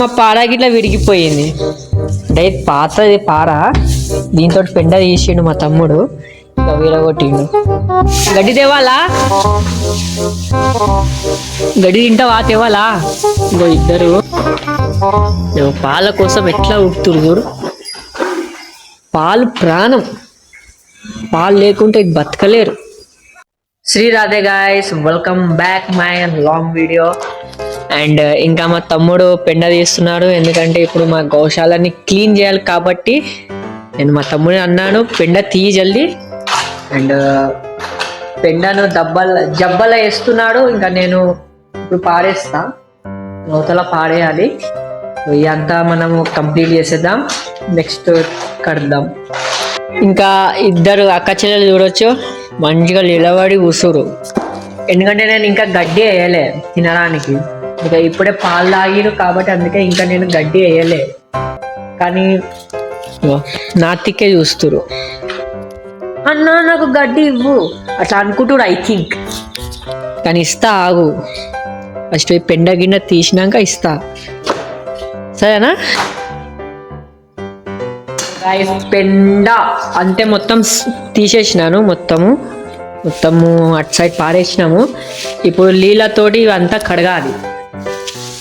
మా పార గిట్లా విరిగిపోయింది. అంటే పాతది పార, దీంతో పెండ తీసిండు మా తమ్ముడు, ఇంకా విరగొట్టిండు. గడ్డి తేవాలా? గడ్డి తింటావా? తేవాలా? ఇంకో ఇద్దరు పాల కోసం ఎట్లా ఊపుతురు చూడు. పాలు ప్రాణం, పాలు లేకుంటే బతకలేరు. Shri Radhe guys, welcome back my long video. And ఇంకా మా తమ్ముడు పెండ తీస్తున్నాడు, ఎందుకంటే ఇప్పుడు మా గోశాలని క్లీన్ చేయాలి కాబట్టి నేను మా తమ్ముడు అన్నాను పెండ తీయి జల్దీ. అండ్ పెండను జబ్బల వేస్తున్నాడు. ఇంకా నేను ఇప్పుడు పారేస్తా, నూతల పారేయాలి. ఇదంతా మనము కంప్లీట్ చేసేద్దాం, నెక్స్ట్ కడదాం. ఇంకా ఇద్దరు అక్క చెల్లెలు చూడొచ్చు, మంచిగా నిలబడి కూసురు. ఎందుకంటే నేను ఇంకా గడ్డి వేయలే తినడానికి, ఇంకా ఇప్పుడే పాలు తాగిరు కాబట్టి అందుకే ఇంకా నేను గడ్డి వేయలే. కానీ నాతికే చూస్తురు, అన్నా నాకు గడ్డి ఇవ్వు అట్లా అనుకుంటుడు ఐ థింక్. కానీ ఇస్తా, ఆగు, ఫస్ట్ పెండ గిన్నె తీసినాక ఇస్తా, సరేనా? పెండ అంతే మొత్తం తీసేసినాను, మొత్తము అటు సైడ్ పారేసినాము. ఇప్పుడు నీళ్ళతోటి ఇవంతా కడగాలి.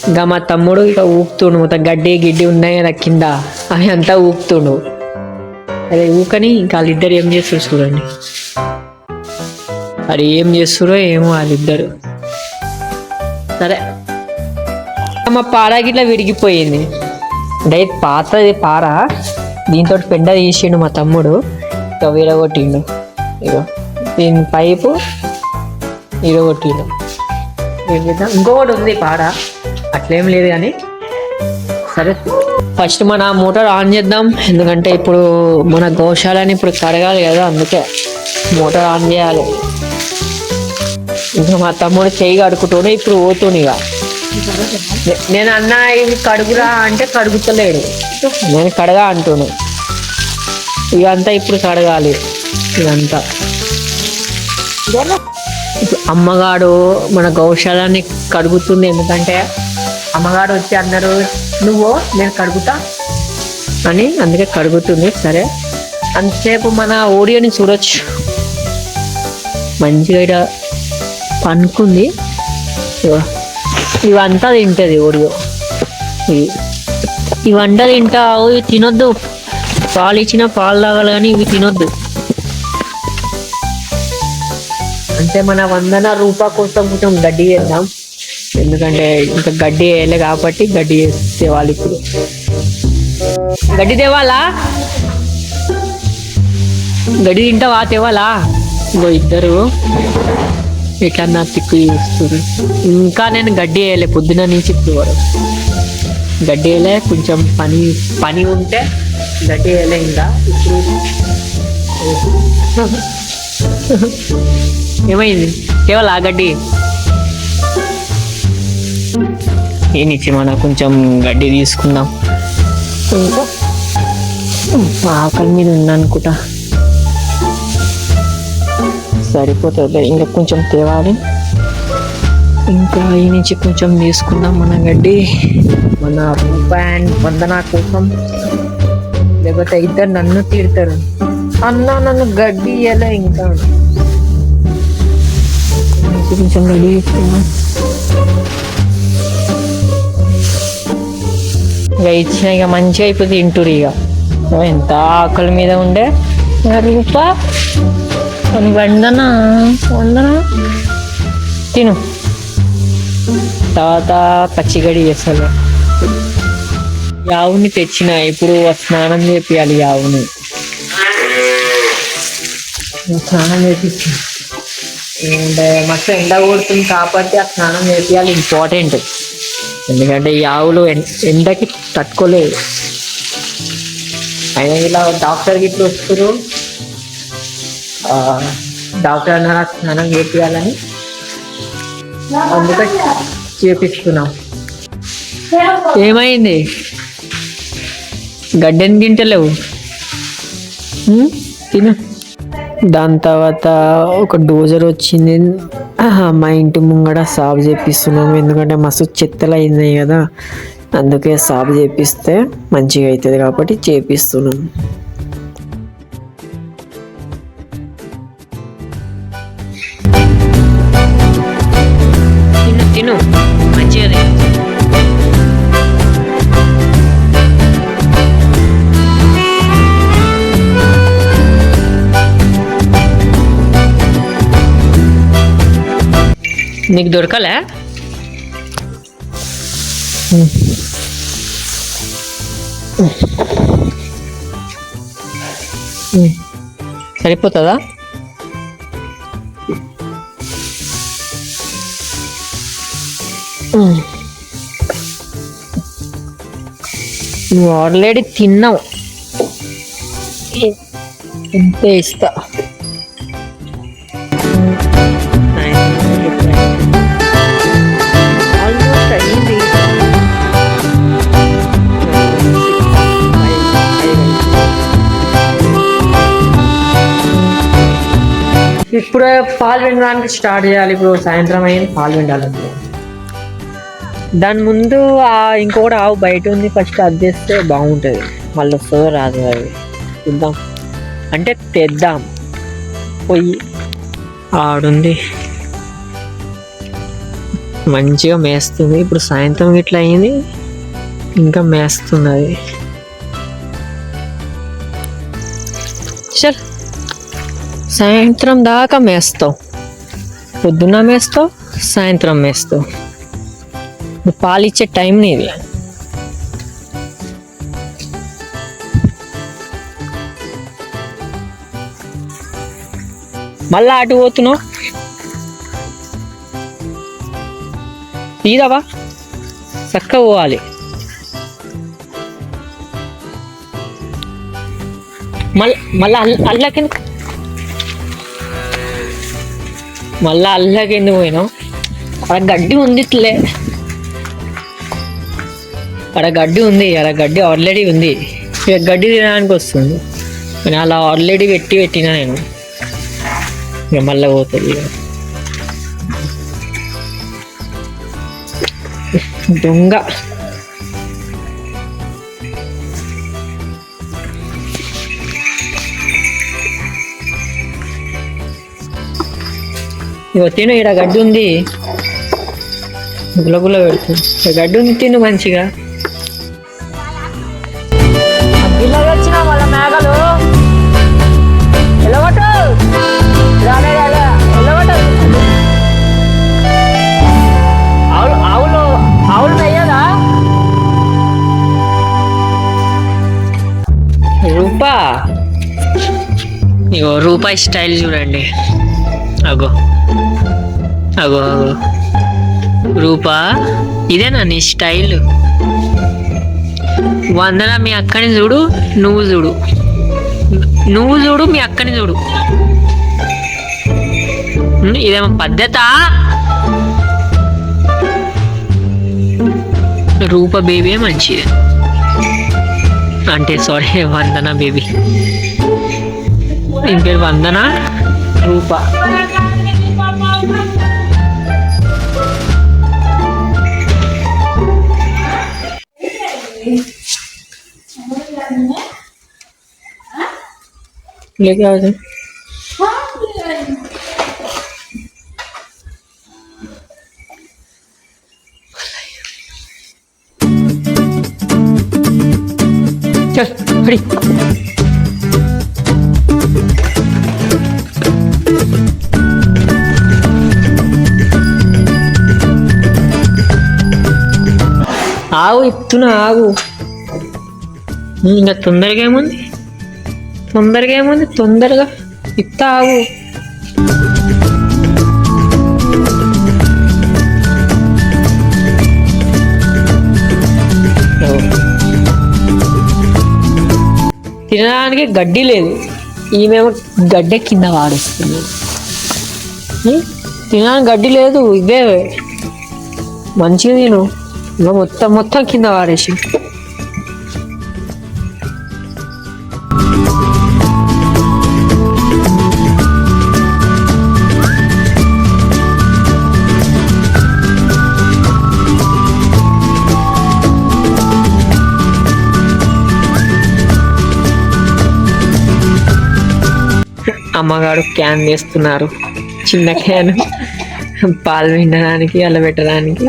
ఇంకా మా తమ్ముడు ఇక ఊపుతుండు, మొత్తం గిడ్డి ఉన్నాయి కదా కింద, అవి అంతా ఊపుతుండు. అదే ఊకని ఇంకా వాళ్ళిద్దరు ఏం చేస్తారు చూడండి, అది ఏం చేస్తారో ఏమో వాళ్ళిద్దరు. సరే, మా పార గిట్లా విరిగిపోయింది. అంటే పాతది పార, దీంతో పెండ తీసిండు మా తమ్ముడు, ఇక విరగొట్టిండు. ఇగో దీని పైపు విరగొట్టిండు. ఇంకొకటి ఉంది పార, అట్లేం లేదు కానీ. సరే, ఫస్ట్ మన మోటార్ ఆన్ చేద్దాం, ఎందుకంటే ఇప్పుడు మన గోశాలని ఇప్పుడు కడగాలి కదా, అందుకే మోటార్ ఆన్ చేయాలి. ఇంకా మా తమ్ముడు చెయ్యి కడుకుతూనే ఇప్పుడు పోతుంది. ఇక నేను అన్న ఇవి కడుగురా అంటే కడుగుతలేడు, నేను కడగా అంటున్నాను. ఇదంతా ఇప్పుడు కడగాలి. ఇదంతా ఇప్పుడు అమ్మగాడు మన గోశాలని కడుగుతుంది, ఎందుకంటే అమ్మగాడు వచ్చి అన్నారు నువ్వు నేను కడుగుతా అని, అందుకే కడుగుతుంది. సరే, అంతసేపు మన ఓడియోని చూడొచ్చు, మంచిగా ఇక్కడ పనుకుంది. ఇవంతా తింటది ఓడియో, ఇవంతా తింటావు, ఇవి తినొద్దు. పాలు ఇచ్చిన పాలు తాగాలి కానీ ఇవి తినొద్దు. అంటే మన రూపాయ కోసం కొంచెం గడ్డి చేద్దాం, ఎందుకంటే ఇంకా గడ్డి వేయలే కాబట్టి గడ్డి తేవాలి. ఇప్పుడు గడ్డి తేవాలా? గడ్డి తింటావా? తేవాలా? ఇంకో ఇద్దరు ఇట్లా నా తిక్కు చూస్తారు. ఇంకా నేను గడ్డి వేయలే పొద్దున నుంచి ఇప్పుడు వరకు, గడ్డి వేయలే. కొంచెం పని ఉంటే గడ్డి వేయలే. ఇంకా ఏమైంది? కేవలం ఆ గడ్డి ఏనిచ్చి మనం కొంచెం గడ్డి తీసుకుందాం. ఇంకా ఆకలి మీద ఉందనుకుంటా, సరిపోతుంది. ఇంకా కొంచెం తేవాలి. ఇంకా ఈ నుంచి కొంచెం తీసుకుందాం మన గడ్డి, మన వందన కోసం. లేకపోతే ఇద్దరు నన్ను తీరుతారు, అన్నా నన్ను గడ్డి ఇయ్యలే. ఇంకా కొంచెం గడ్డి తీసుకున్నాం. ఇక ఇచ్చిన ఇక మంచిగా అయిపోతుంది తింటురు. ఇక ఎంత ఆకలి మీద ఉండే రూపా వందన తిను. తర్వాత పచ్చిగడి చేస్తాను. యావుని తెచ్చిన, ఇప్పుడు స్నానం చేపియాలి. యావుని స్నానం చేపించిన, మస్తు ఎండ కొడుతుంది కాబట్టి ఆ స్నానం చేపియాలి, ఇంపార్టెంట్. ఎందుకంటే ఈ ఆవులు ఎండకి తట్టుకోలేదు. అయినా ఇలా డాక్టర్కి ఇట్లా వస్తారు, డాక్టర్ అన్నారా స్నానం చేపియాలని, అందుకే చేపిస్తున్నాం. ఏమైంది? గడ్డని తింటలేవు, తిను. దాని తర్వాత ఒక డోజర్ వచ్చింది, మా ఇంటి ముంగడ సాగు చేపిస్తున్నాము, ఎందుకంటే మస్తు చెత్తలు అయినాయి కదా, అందుకే సాగు చేపిస్తే మంచిగా అవుతుంది కాబట్టి చేపిస్తున్నాను. తిను తిను మంచిగా తిను. నీకు దొరకలే? సరిపోతుందా? నువ్వు ఆల్రెడీ తిన్నావు, ఇంతే ఇస్తా. ఆల్మోస్ట్ అయింది. ఇప్పుడు పాలు వినడానికి స్టార్ట్ చేయాలి. ఇప్పుడు సాయంత్రం అయింది, పాలు వినాలి. దాని ముందు ఇంకొకటి ఆవు బయట ఉంది, ఫస్ట్ అది చేస్తే బాగుంటుంది. మళ్ళీ వస్తుందో రాదు అది చూద్దాం, అంటే తెద్దాం. పొయ్యి ఆడుంది, మంచిగా మేస్తుంది. ఇప్పుడు సాయంత్రం ఇట్లా అయింది, ఇంకా మేస్తుంది అది. చల్, సాయంత్రం దాకా మేస్తావు, పొద్దున్న మేస్తావు, సాయంత్రం మేస్తావు. నువ్వు పాలిచ్చే టైం నీది. మళ్ళా అటు పోతున్నావు, తీరావా? చక్కగా పోవాలి. మళ్ళా అల్లకెందుకు పోయినావు? అక్కడ గడ్డి ఉందిట్లే, అక్కడ గడ్డి ఉంది, అక్కడ గడ్డి ఆల్రెడీ ఉంది. ఇక గడ్డి తినడానికి వస్తుంది, నేను అలా ఆల్రెడీ పెట్టినా నేను. ఇక మళ్ళీ పోతుంది. దొంగ ఇక తిను, ఇక్కడ గడ్డి ఉంది, గులగుల పెడుతుంది. గడ్డి ఉంది, తిను మంచిగా. వచ్చిన వాళ్ళ మేఘలు ఎలవటు ఆవులు మెయ్యదా? రూపాయి స్టైల్ చూడండి. అగో అగో అగో రూపా, ఇదేనా నీ స్టైల్? వందన మీ అక్కని చూడు, నువ్వు చూడు, నువ్వు చూడు, మీ అక్కని చూడు. ఇదేమో పద్ధత? రూప బేబీ మంచిది, అంటే సారీ వందన బేబీ. దీని పేరు వందన, రూప. लेके आओ तुम। चल खड़ी। ఆగు, ఇస్తున్నా ఆగు. ఇంకా తొందరగా ఏముంది, తొందరగా ఇత్తా ఆగు. తినడానికి గడ్డి లేదు, ఈమెమో గడ్డ కింద వాడుస్తుంది. తినడానికి గడ్డి లేదు, ఇదే మంచిగా తిను. ఇంకా మొత్తం కింద వాడేసి. అమ్మగారు క్యాన్ వేస్తున్నారు, చిన్న క్యాన్ పాలు విండడానికి అలా పెట్టడానికి.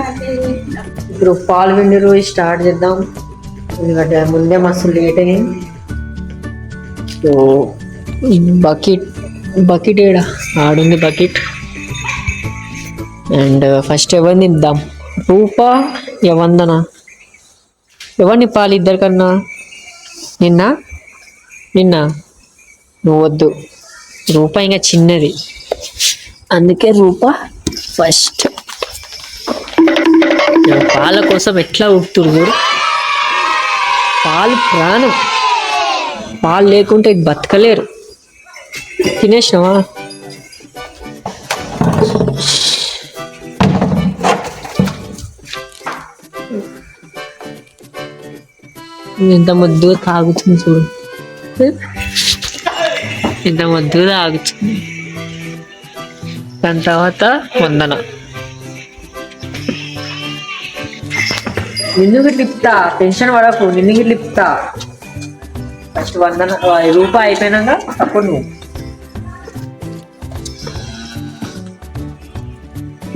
ఇప్పుడు పాలు విండి రోజు స్టార్ట్ చేద్దాం, ఎందుకంటే ముందే మస్తు లేట్ అయింది. సో బకెట్ బకెట్ ఏడా ఆడుంది బకెట్. అండ్ ఫస్ట్ ఎవరిని ఇద్దాం, రూపా యవందన? ఎవరిని పాలు ఇద్దరికన్నా? నిన్న నిన్న నువ్వు వద్దు, రూప ఇంకా చిన్నది, అందుకే రూప ఫస్ట్. పాల కోసం ఎట్లా ఊపుతురు చూడు, పాలు ప్రాణం, పాలు లేకుంటే బతకలేరు. తినేసినావా? ఎంత ముద్దుగా తాగుతుంది చూడు, ఎంత ముద్దుగా తాగుతుంది. దాని తర్వాత వందన. నిన్ను గిట్లిప్తా, టెన్షన్ పడకు, నిన్ను గిట్లిప్తా. ఫస్ట్ వందన రూపాయి అయిపోయినాక అప్పుడు నువ్వు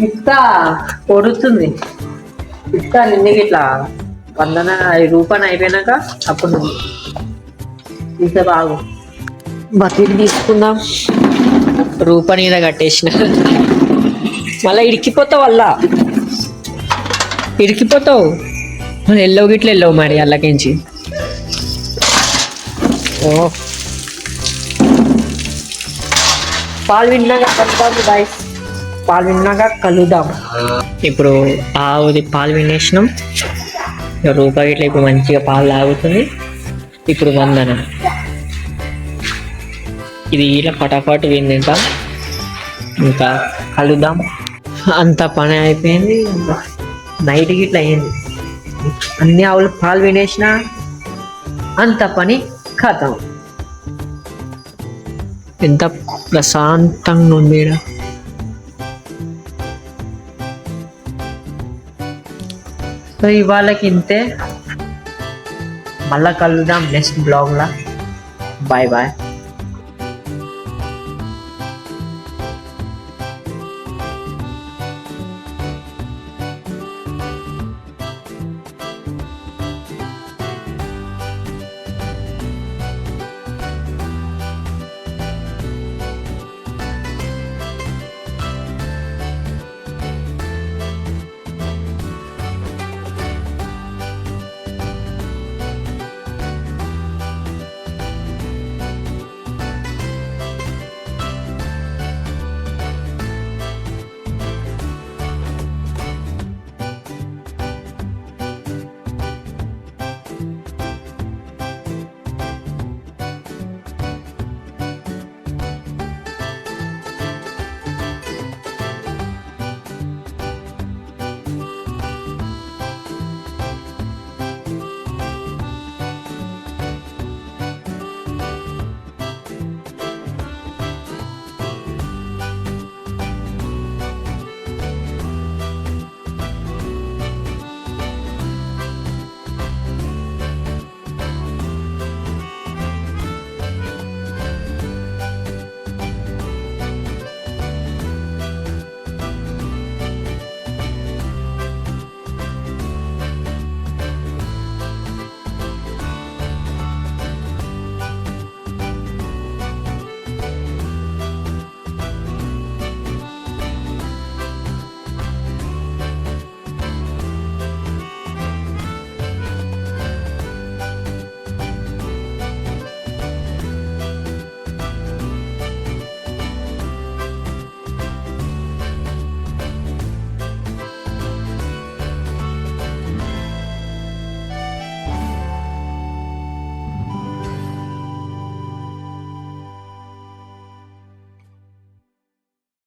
ఇప్తా, కొడుతుంది ఇప్తా నిన్ను గిట్లా. వందన రూపాయలు అయిపోయినాక అప్పుడు నువ్వు ఇంత బాగు. బకెట్ తీసుకుందాం, రూపాయి మీద కట్టేసిన, మళ్ళీ ఇడికిపోతావు, అల్లా ఇడికిపోతావు. మళ్ళీ వెళ్ళవు గిట్ల వెళ్ళవు మరి అల్లకించి. ఓ పాలు విన్నాక కలుద్దాం గాయ్స్, పాలు విన్నాక కలుద్దాం. ఇప్పుడు ఆవుది పాలు వినేసినాం, రూపాయి ఇట్లా ఇప్పుడు మంచిగా పాలు తాగుతుంది. ఇప్పుడు వందన, ఇది ఇలా ఫటాఫట్ వింటాం, ఇంకా కలుద్దాం. అంత పని అయిపోయింది, నైట్కి ఇట్లా అయింది. అన్ని ఆవులు పాలు వినేసిన, అంత పని ఖతం. ఎంత ప్రశాంతంగా ఉంది ఈడ. సో ఇవాళకి ఇంతే, మళ్ళా కలుద్దాం నెక్స్ట్ బ్లాగ్లో. Bye bye.